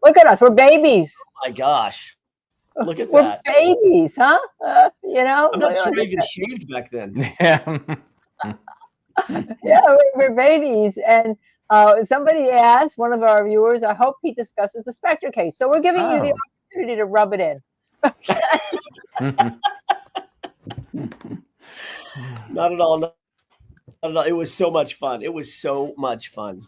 Look at us. We're babies. Oh my gosh. Look at We're that. babies, huh? You know? I'm not sure I even shaved back then. Yeah. Yeah, we're babies. And somebody asked, one of our viewers, I hope he discusses the Spector case. So we're giving you the opportunity to rub it in. Not at all. Not at all. It was so much fun. It was so much fun.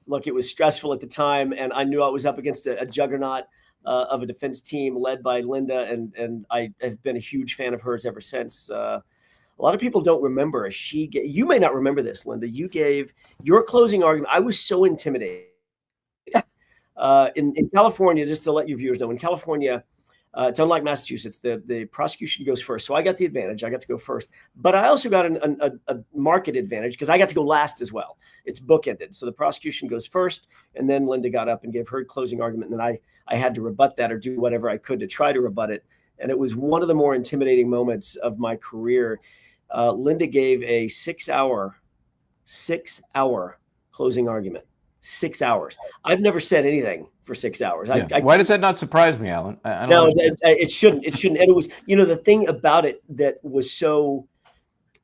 Look, it was stressful at the time, and I knew I was up against a juggernaut of a defense team led by Linda, and I have been a huge fan of hers ever since. A lot of people don't remember. You may not remember this, Linda. You gave your closing argument. I was so intimidated. In California, just to let your viewers know, in California, it's unlike Massachusetts. The prosecution goes first, so I got the advantage. I got to go first, but I also got a market advantage because I got to go last as well. It's bookended, so the prosecution goes first, and then Linda got up and gave her closing argument, and then I had to rebut that or do whatever I could to try to rebut it. And it was one of the more intimidating moments of my career. Linda gave a 6 hour closing argument. 6 hours. I've never said anything for 6 hours. Yeah. Why does that not surprise me, Alan? No, it shouldn't. It shouldn't. And it was, the thing about it that was so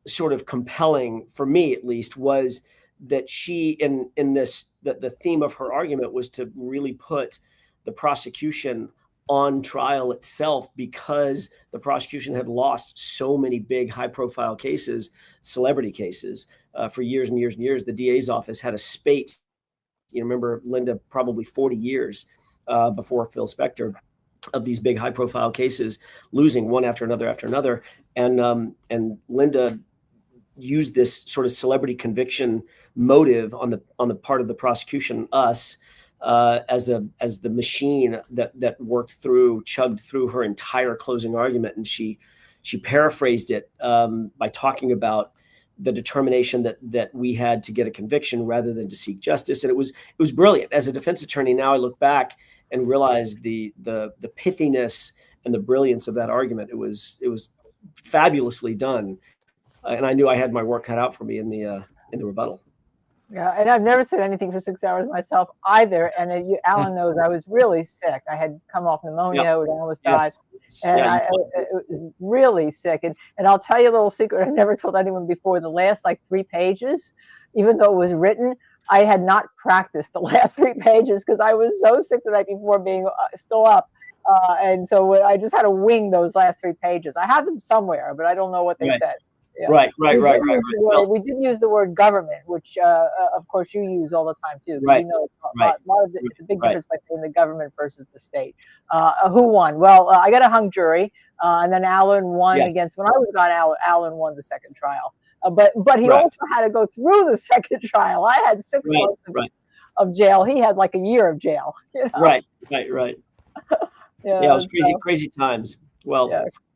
sort of compelling for me, at least, was that she, in this, the theme of her argument was to really put the prosecution on trial itself, because the prosecution had lost so many big high-profile cases, celebrity cases, for years and years and years. The DA's office had a spate. Remember, Linda, probably 40 years before Phil Spector, of these big high-profile cases, losing one after another. And Linda used this sort of celebrity conviction motive on the part of the prosecution, us, as the machine that chugged through her entire closing argument. And she paraphrased it by talking about the determination that we had to get a conviction rather than to seek justice. And it was brilliant. As a defense attorney, now I look back and realize the pithiness and the brilliance of that argument. It was fabulously done. And I knew I had my work cut out for me in the rebuttal. Yeah, and I've never said anything for 6 hours myself either. And Alan knows I was really sick. I had come off pneumonia, and I almost died. And I was really sick. And I'll tell you a little secret I never told anyone before. The last 3 pages, even though it was written, I had not practiced the last 3 pages because I was so sick the night before being still up. And so I just had to wing those last 3 pages. I have them somewhere, but I don't know what they said. Yeah. Right. Well, we did use the word government, which of course you use all the time too. Right. You know, it's a big difference between the government versus the state. Who won? Well, I got a hung jury, and then Alan won against. When I was gone, Alan won the second trial. But he also had to go through the second trial. I had 6 months of jail. He had a year of jail. Right. It was crazy times. Well,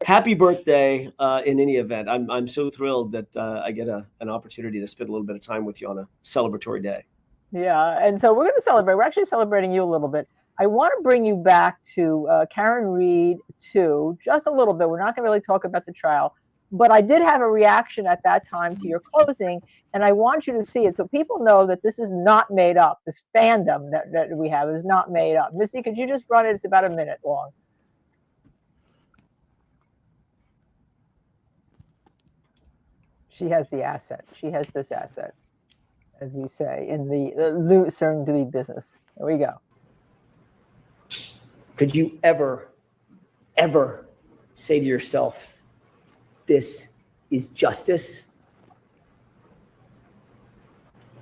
happy birthday in any event. I'm so thrilled that I get an opportunity to spend a little bit of time with you on a celebratory day. Yeah, and so we're going to celebrate. We're actually celebrating you a little bit. I want to bring you back to Karen Reed too, just a little bit. We're not going to really talk about the trial, but I did have a reaction at that time to your closing, and I want you to see it so people know that this is not made up. This fandom that we have is not made up. Missy, could you just run it? It's about a minute long. She has the asset. She has this asset, as we say in the soon-to-be business. Here we go. Could you ever say to yourself, this is justice?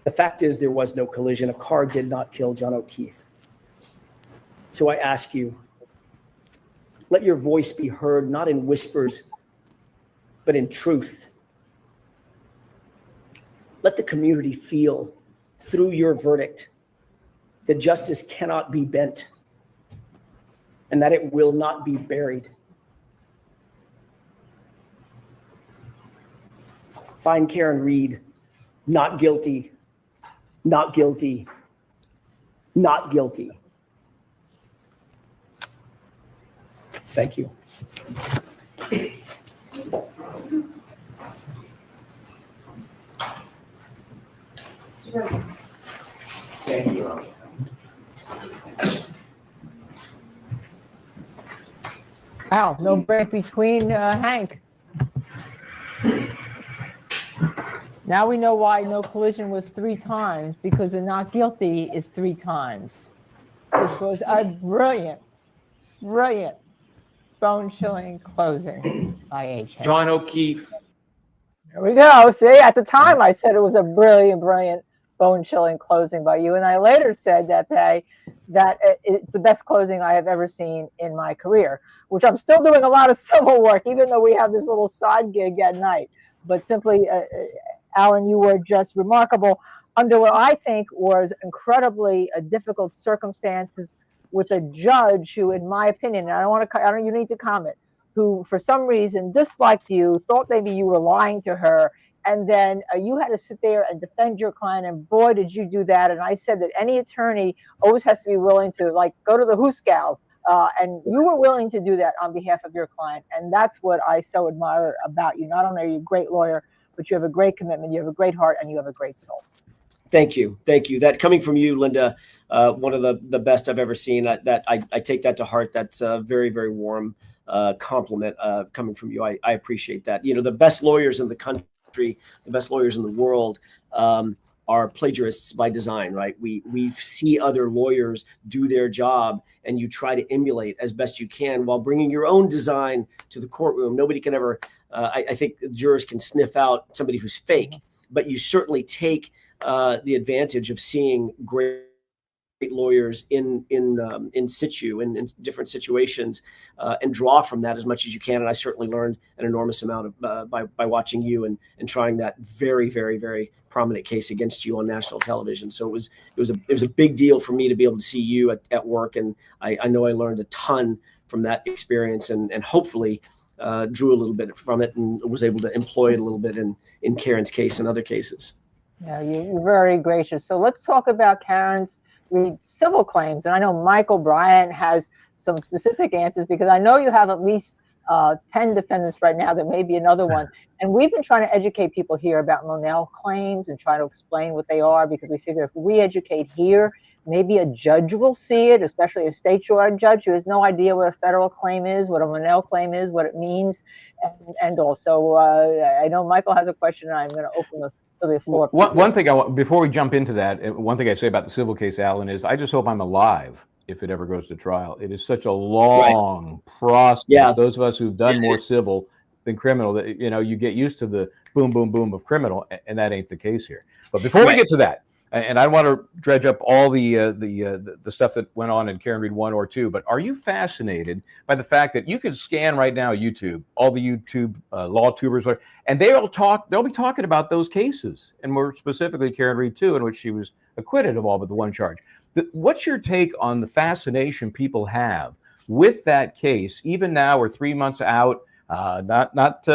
The fact is, there was no collision. A car did not kill John O'Keefe. So I ask you, let your voice be heard, not in whispers, but in truth. Let the community feel through your verdict that justice cannot be bent and that it will not be buried. Find Karen Reed not guilty, not guilty, not guilty. Thank you. Thank you. Wow, no break between Hank. Now we know why no collision was 3 times, because the not guilty is 3 times. This was a brilliant, bone-chilling closing by AJ. John O'Keefe. There we go. See, at the time I said it was a brilliant, bone-chilling closing by you. And I later said that day that it's the best closing I have ever seen in my career, which I'm still doing a lot of civil work, even though we have this little side gig at night. But simply, Alan, you were just remarkable under what I think was incredibly difficult circumstances with a judge who, in my opinion, and you need to comment, who for some reason disliked you, thought maybe you were lying to her, and then you had to sit there and defend your client, and boy, did you do that. And I said that any attorney always has to be willing to, like, go to the Hooskow, and you were willing to do that on behalf of your client, and that's what I so admire about you. Not only are you a great lawyer, but you have a great commitment, you have a great heart, and you have a great soul. Thank you. Thank you. That coming from you, Linda, one of the best I've ever seen. I take that to heart. That's a very, very warm compliment coming from you. I appreciate that. You know, the best lawyers in the country, the best lawyers in the world are plagiarists by design, right? We see other lawyers do their job, and you try to emulate as best you can while bringing your own design to the courtroom. Nobody can ever, I think jurors can sniff out somebody who's fake, but you certainly take the advantage of seeing great lawyers in situ in different situations and draw from that as much as you can. And I certainly learned an enormous amount of by watching you and trying that very, very, very prominent case against you on national television. So it was a big deal for me to be able to see you at work, and I know I learned a ton from that experience, and hopefully drew a little bit from it and was able to employ it a little bit in Karen's case and other cases. Yeah, you're very gracious. So let's talk about Karen's civil claims. And I know Michael Bryant has some specific answers, because I know you have at least 10 defendants right now. There may be another one. And we've been trying to educate people here about Monell claims and try to explain what they are, because we figure if we educate here, maybe a judge will see it, especially a state court judge who has no idea what a federal claim is, what a Monell claim is, what it means. And also, I know Michael has a question, and I'm going to open the floor. One thing before we jump into that, one thing I say about the civil case, Alan, is I just hope I'm alive if it ever goes to trial. It is such a long process. Yeah. Those of us who've done more civil than criminal, that you get used to the boom, boom, boom of criminal, and that ain't the case here. But before we get to that, and I want to dredge up all the stuff that went on in Karen Read 1 or 2, but are you fascinated by the fact that you can scan right now YouTube, all the YouTube law tubers, and they'll be talking about those cases, and more specifically Karen Read 2, in which she was acquitted of all but the one charge. What's your take on the fascination people have with that case, even now we're 3 months out, not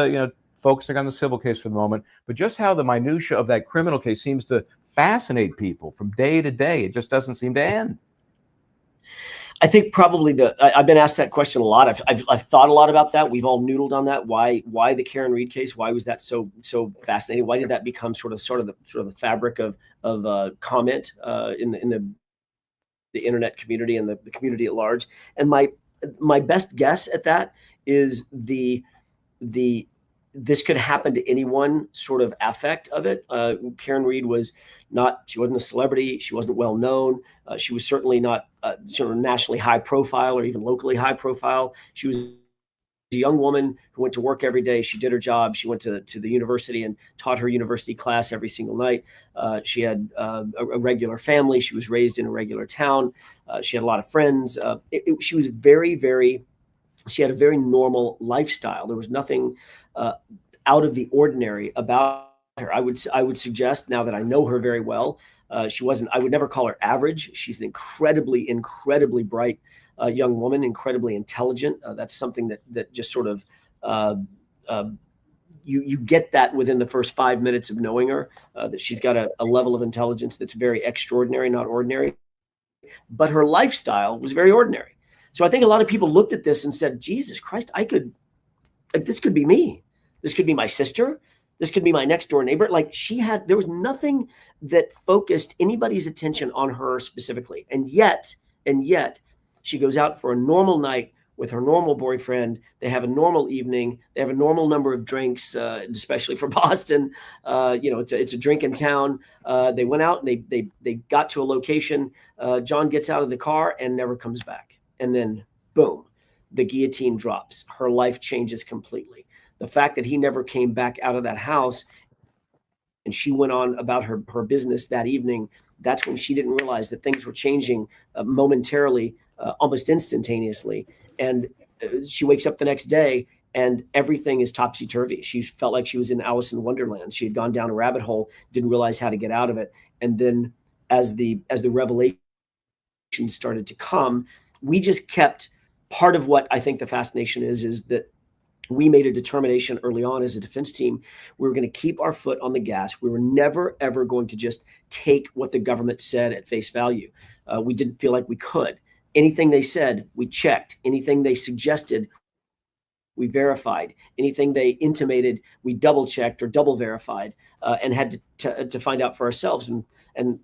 focusing on the civil case for the moment, but just how the minutia of that criminal case seems to fascinate people from day to day. It just doesn't seem to end. I think probably I've been asked that question a lot. I've thought a lot about that. We've all noodled on that. Why the Karen Read case? Why was that so fascinating? Why did that become sort of the fabric of comment in the internet community and the community at large? And my best guess at that is this could happen to anyone sort of affect of it. Karen Read she wasn't a celebrity. She wasn't well known. She was certainly not sort of nationally high profile or even locally high profile. She was a young woman who went to work every day. She did her job. She went to the university and taught her university class every single night. She had a regular family. She was raised in a regular town. She had a lot of friends. She was she had a very normal lifestyle. There was nothing out of the ordinary about her. I would suggest, now that I know her very well, I would never call her average. She's an incredibly, incredibly bright young woman, incredibly intelligent. That's something that just sort of you get that within the first 5 minutes of knowing her, that she's got a level of intelligence that's very extraordinary, not ordinary. But her lifestyle was very ordinary. So I think a lot of people looked at this and said, Jesus Christ, this could be me. This could be my sister. This could be my next door neighbor. There was nothing that focused anybody's attention on her specifically. And yet she goes out for a normal night with her normal boyfriend. They have a normal evening. They have a normal number of drinks, especially for Boston. It's a drinking town. They went out and they got to a location. John gets out of the car and never comes back. And then boom, the guillotine drops. Her life changes completely. The fact that he never came back out of that house and she went on about her business that evening, that's when she didn't realize that things were changing momentarily, almost instantaneously. And she wakes up the next day and everything is topsy-turvy. She felt like she was in Alice in Wonderland. She had gone down a rabbit hole, didn't realize how to get out of it. And then as the revelation started to come, we just kept, part of what I think the fascination is that we made a determination early on as a defense team. We were going to keep our foot on the gas. We were never, ever going to just take what the government said at face value. We didn't feel like we could. Anything they said, we checked. Anything they suggested, we verified. Anything they intimated, we double checked or double verified, and had to find out for ourselves. And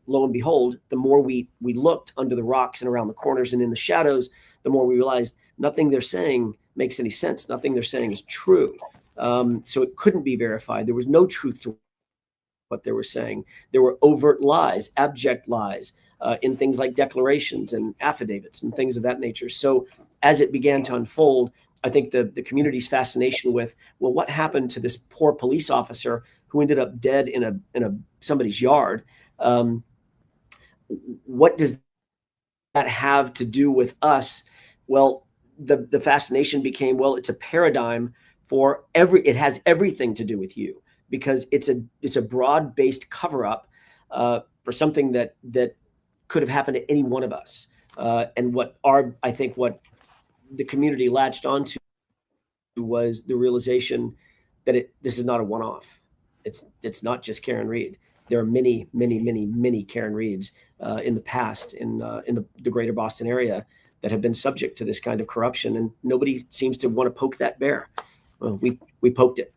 lo and behold, the more we looked under the rocks and around the corners and in the shadows, the more we realized nothing they're saying makes any sense. Nothing they're saying is true. So it couldn't be verified. There was no truth to what they were saying. There were overt lies, abject lies, in things like declarations and affidavits and things of that nature. So as it began to unfold, I think the community's fascination with, well, what happened to this poor police officer who ended up dead in somebody's yard? What does that have to do with us? Well, the fascination became, well, it's a paradigm for it has everything to do with you, because it's a broad-based cover-up for something that could have happened to any one of us. And what the community latched onto was the realization that this is not a one-off. It's not just Karen Read. There are many, many, many, many Karen Reads in the past in the greater Boston area that have been subject to this kind of corruption, and nobody seems to want to poke that bear. Well, we poked it.